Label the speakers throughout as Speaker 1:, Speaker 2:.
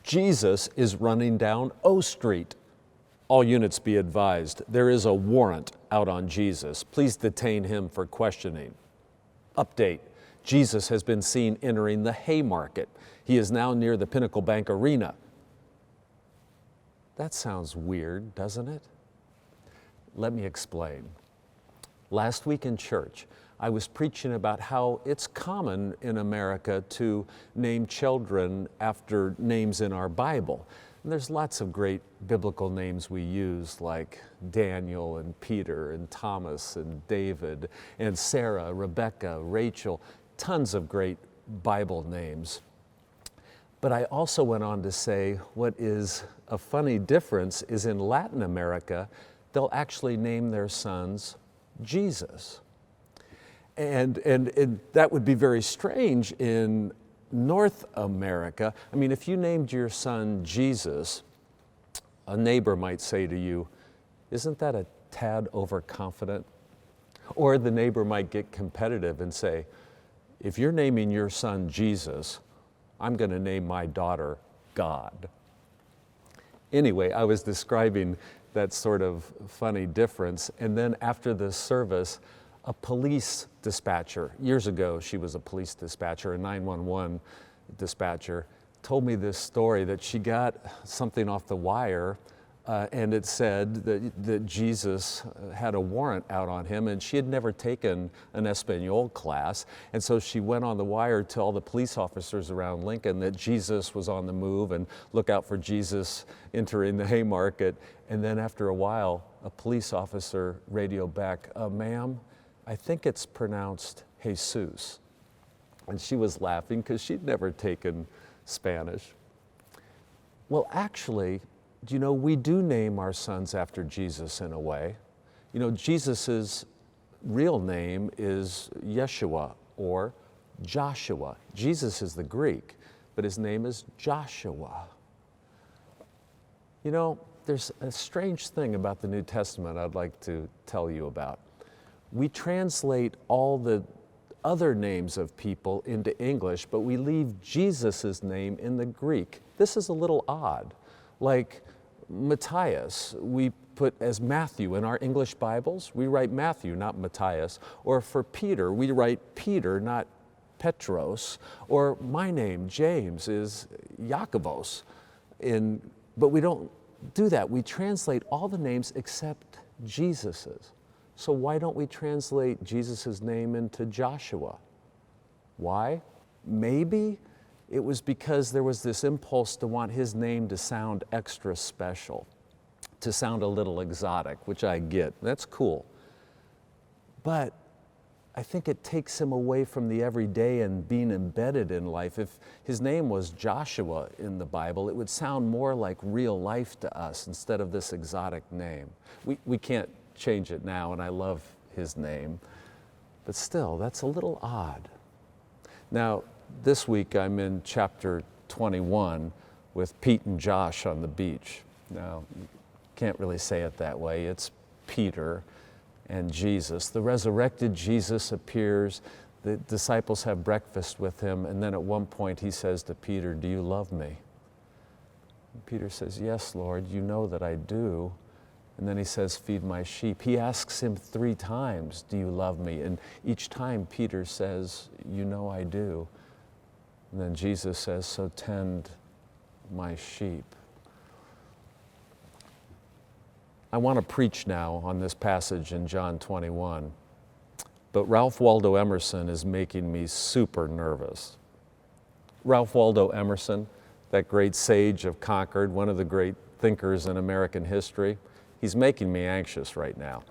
Speaker 1: Jesus is running down O Street. All units be advised, there is a warrant out on Jesus. Please detain him for questioning. Update, Jesus has been seen entering the Haymarket. He is now near the Pinnacle Bank Arena. That sounds weird, doesn't it? Let me explain. Last week in church, I was preaching about how it's common in America to name children after names in our Bible. And there's lots of great biblical names we use, like Daniel and Peter and Thomas and David and Sarah, Rebecca, Rachel, tons of great Bible names. But I also went on to say what is a funny difference is in Latin America, they'll actually name their sons Jesus. And that would be very strange in North America. I mean, if you named your son Jesus, a neighbor might say to you, isn't that a tad overconfident? Or the neighbor might get competitive and say, if you're naming your son Jesus, I'm going to name my daughter God. Anyway, I was describing that sort of funny difference, and then after the service, a police dispatcher, years ago she was a police dispatcher, a 911 dispatcher, told me this story that she got something off the wire and it said that Jesus had a warrant out on him, and she had never taken an Espanol class, and so she went on the wire to all the police officers around Lincoln that Jesus was on the move and look out for Jesus entering the Haymarket. And then after a while, a police officer radioed back, ma'am, I think it's pronounced Jesus. And she was laughing because she'd never taken Spanish. Well, actually, you know, we do name our sons after Jesus in a way. You know, Jesus's real name is Yeshua or Joshua. Jesus is the Greek, but his name is Joshua. You know, there's a strange thing about the New Testament I'd like to tell you about. We translate all the other names of people into English, but we leave Jesus's name in the Greek. This is a little odd. Like Matthias, we put as Matthew in our English Bibles. We write Matthew, not Matthias. Or for Peter, we write Peter, not Petros. Or my name, James, is Jakobos. But we don't do that. We translate all the names except Jesus's. So why don't we translate Jesus' name into Joshua? Why? Maybe it was because there was this impulse to want his name to sound extra special, to sound a little exotic, which I get. That's cool. But I think it takes him away from the everyday and being embedded in life. If his name was Joshua in the Bible, it would sound more like real life to us instead of this exotic name. We can't change it now, and I love his name, but still, that's a little odd. Now, this week I'm in chapter 21 with Pete and Josh on the beach. Now, you can't really say it that way. It's Peter and Jesus. The resurrected Jesus appears. The disciples have breakfast with him, and then at one point he says to Peter, "Do you love me?" And Peter says, "Yes, Lord, you know that I do." And then he says, "Feed my sheep." He asks him 3 times, "Do you love me?" And each time Peter says, "You know I do." And then Jesus says, "So tend my sheep." I want to preach now on this passage in John 21, but Ralph Waldo Emerson is making me super nervous. Ralph Waldo Emerson, that great sage of Concord, one of the great thinkers in American history, he's making me anxious right now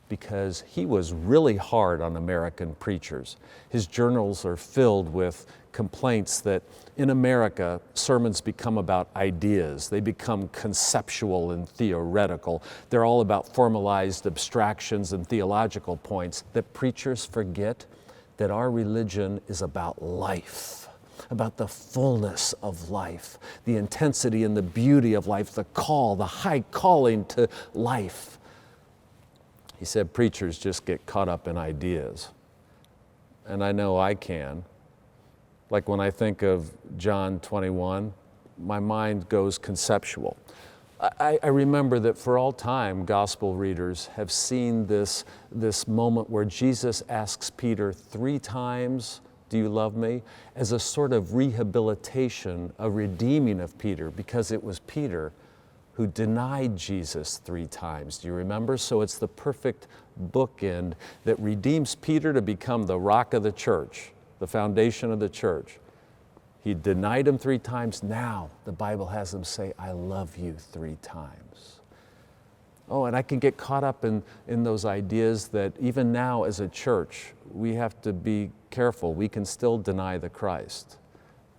Speaker 1: because he was really hard on American preachers. His journals are filled with complaints that in America, sermons become about ideas. They become conceptual and theoretical. They're all about formalized abstractions and theological points, that preachers forget that our religion is about life, about the fullness of life, the intensity and the beauty of life, the call, the high calling to life. He said preachers just get caught up in ideas. And I know I can. Like when I think of John 21, my mind goes conceptual. I remember that for all time, gospel readers have seen this moment where Jesus asks Peter 3 times, "Do you love me?" as a sort of rehabilitation, a redeeming of Peter, because it was Peter who denied Jesus 3 times. Do you remember? So it's the perfect bookend that redeems Peter to become the rock of the church, the foundation of the church. He denied him 3 times. Now the Bible has him say, "I love you" 3 times. Oh, and I can get caught up in those ideas that even now as a church, we have to be careful. We can still deny the Christ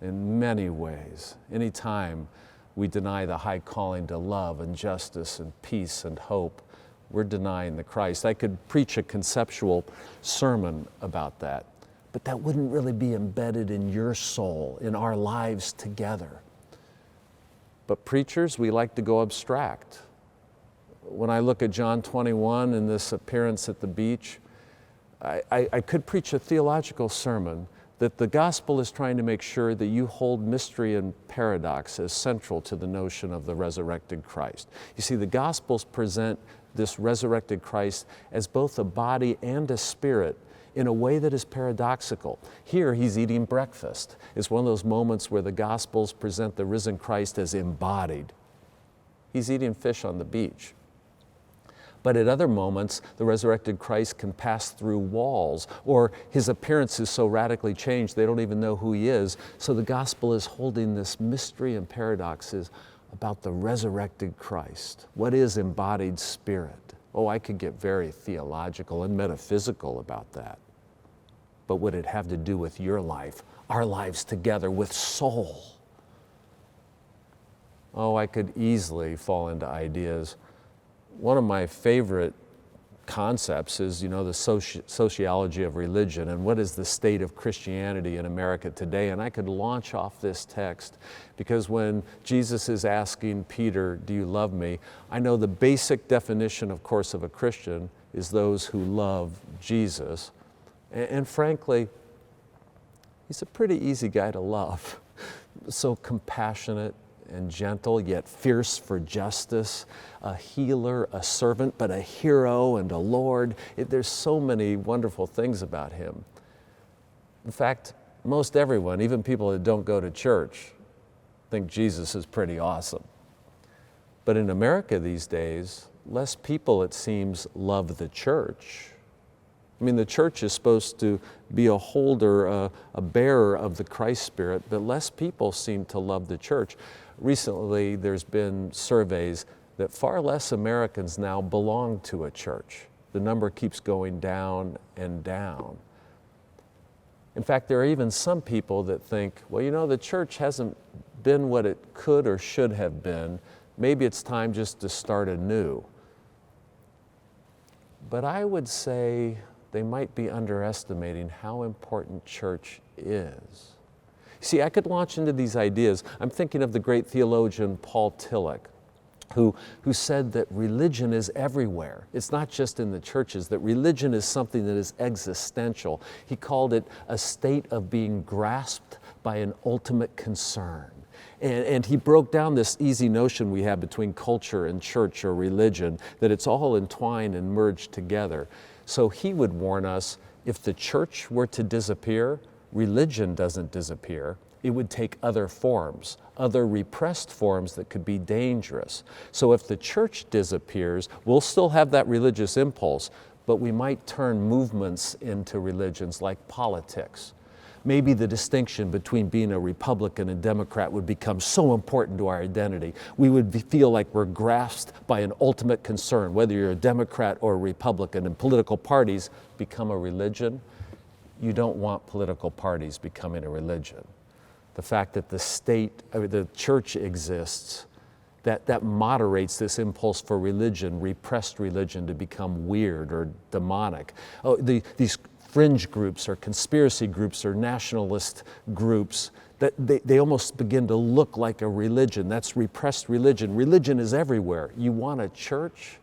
Speaker 1: in many ways. Anytime we deny the high calling to love and justice and peace and hope, we're denying the Christ. I could preach a conceptual sermon about that, but that wouldn't really be embedded in your soul, in our lives together. But preachers, we like to go abstract. When I look at John 21 and this appearance at the beach, I could preach a theological sermon that the gospel is trying to make sure that you hold mystery and paradox as central to the notion of the resurrected Christ. You see, the gospels present this resurrected Christ as both a body and a spirit in a way that is paradoxical. Here, he's eating breakfast. It's one of those moments where the gospels present the risen Christ as embodied. He's eating fish on the beach. But at other moments, the resurrected Christ can pass through walls, or his appearance is so radically changed they don't even know who he is. So the gospel is holding this mystery and paradoxes about the resurrected Christ. What is embodied spirit? Oh, I could get very theological and metaphysical about that. But would it have to do with your life, our lives together, with soul? Oh, I could easily fall into ideas. One of my favorite concepts is, the sociology of religion and what is the state of Christianity in America today. And I could launch off this text because when Jesus is asking Peter, "Do you love me?" I know the basic definition, of course, of a Christian is those who love Jesus. And frankly, he's a pretty easy guy to love. So compassionate and gentle, yet fierce for justice, a healer, a servant, but a hero and a Lord. There's so many wonderful things about him. In fact, most everyone, even people that don't go to church, think Jesus is pretty awesome. But in America these days, less people, it seems, love the church. I mean, the church is supposed to be a holder, a bearer of the Christ Spirit, but less people seem to love the church. Recently, there's been surveys that far less Americans now belong to a church. The number keeps going down and down. In fact, there are even some people that think, well, the church hasn't been what it could or should have been. Maybe it's time just to start anew. But I would say they might be underestimating how important church is. See, I could launch into these ideas. I'm thinking of the great theologian Paul Tillich, who said that religion is everywhere. It's not just in the churches, that religion is something that is existential. He called it a state of being grasped by an ultimate concern. And he broke down this easy notion we have between culture and church or religion, that it's all entwined and merged together. So he would warn us, if the church were to disappear, religion doesn't disappear. It would take other forms, other repressed forms that could be dangerous. So if the church disappears, we'll still have that religious impulse, but we might turn movements into religions like politics. Maybe the distinction between being a Republican and Democrat would become so important to our identity. We would feel like we're grasped by an ultimate concern, whether you're a Democrat or a Republican, and political parties become a religion. You don't want political parties becoming a religion. The fact that the church exists, that moderates this impulse for religion, repressed religion, to become weird or demonic. These fringe groups or conspiracy groups or nationalist groups, that they almost begin to look like a religion. That's repressed religion. Religion is everywhere. You want a church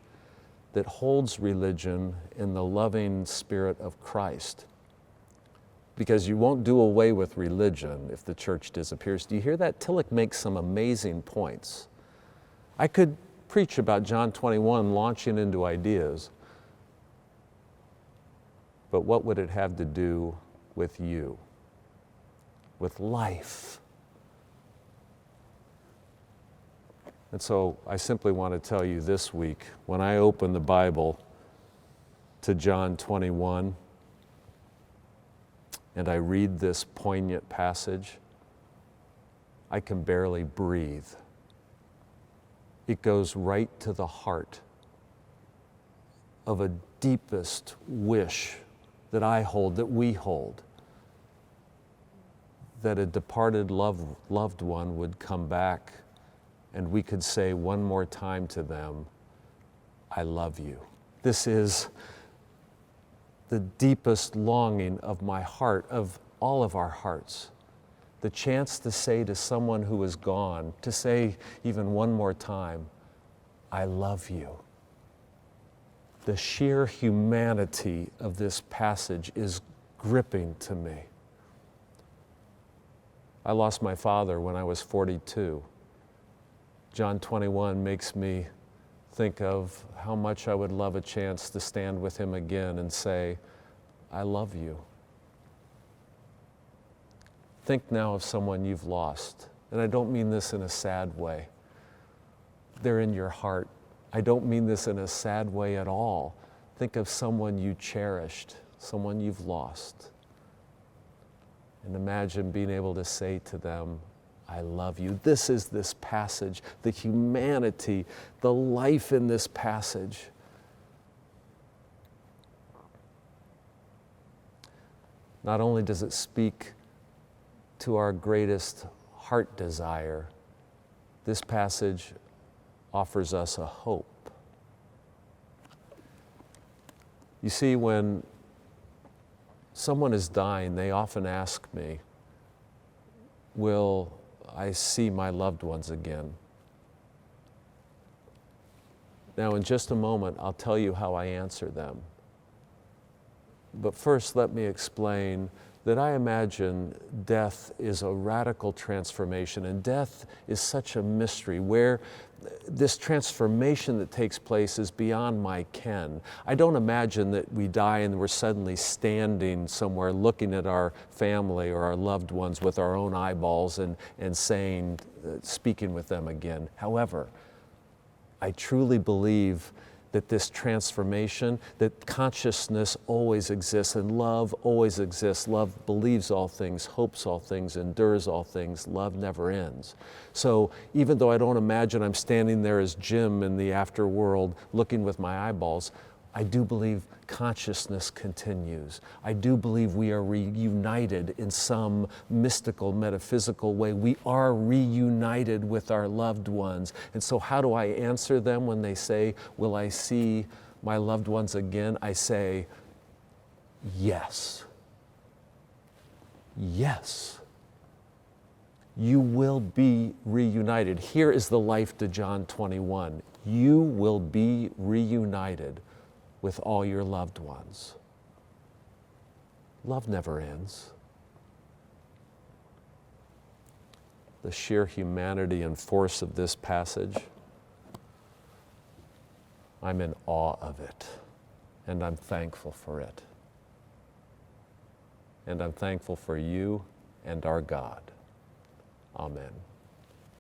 Speaker 1: that holds religion in the loving spirit of Christ. because you won't do away with religion if the church disappears. Do you hear that? Tillich makes some amazing points. I could preach about John 21 launching into ideas, but what would it have to do with you, with life? And so I simply want to tell you this week, when I open the Bible to John 21 and I read this poignant passage, I can barely breathe. It goes right to the heart of a deepest wish that I hold, that we hold, that a departed loved one would come back and we could say one more time to them, I love you. This is the deepest longing of my heart, of all of our hearts. The chance to say to someone who is gone, to say even one more time, I love you. The sheer humanity of this passage is gripping to me. I lost my father when I was 42. John 21 makes me think of how much I would love a chance to stand with him again and say, I love you. Think now of someone you've lost. And I don't mean this in a sad way. They're in your heart. I don't mean this in a sad way at all. Think of someone you cherished, someone you've lost. And imagine being able to say to them, I love you. This is this passage, the humanity, the life in this passage. Not only does it speak to our greatest heart desire, this passage offers us a hope. You see, when someone is dying, they often ask me, will I see my loved ones again? Now, in just a moment, I'll tell you how I answer them. But first, let me explain that I imagine death is a radical transformation, and death is such a mystery where this transformation that takes place is beyond my ken. I don't imagine that we die and we're suddenly standing somewhere looking at our family or our loved ones with our own eyeballs and saying, speaking with them again. However, I truly believe that this transformation, that consciousness always exists and love always exists. Love believes all things, hopes all things, endures all things. Love never ends. So even though I don't imagine I'm standing there as Jim in the afterworld looking with my eyeballs, I do believe consciousness continues. I do believe we are reunited in some mystical, metaphysical way. We are reunited with our loved ones. And so how do I answer them when they say, will I see my loved ones again? I say, yes. Yes. You will be reunited. Here is the life to John 21. You will be reunited with all your loved ones. Love never ends. The sheer humanity and force of this passage, I'm in awe of it, and I'm thankful for it. And I'm thankful for you and our God. Amen.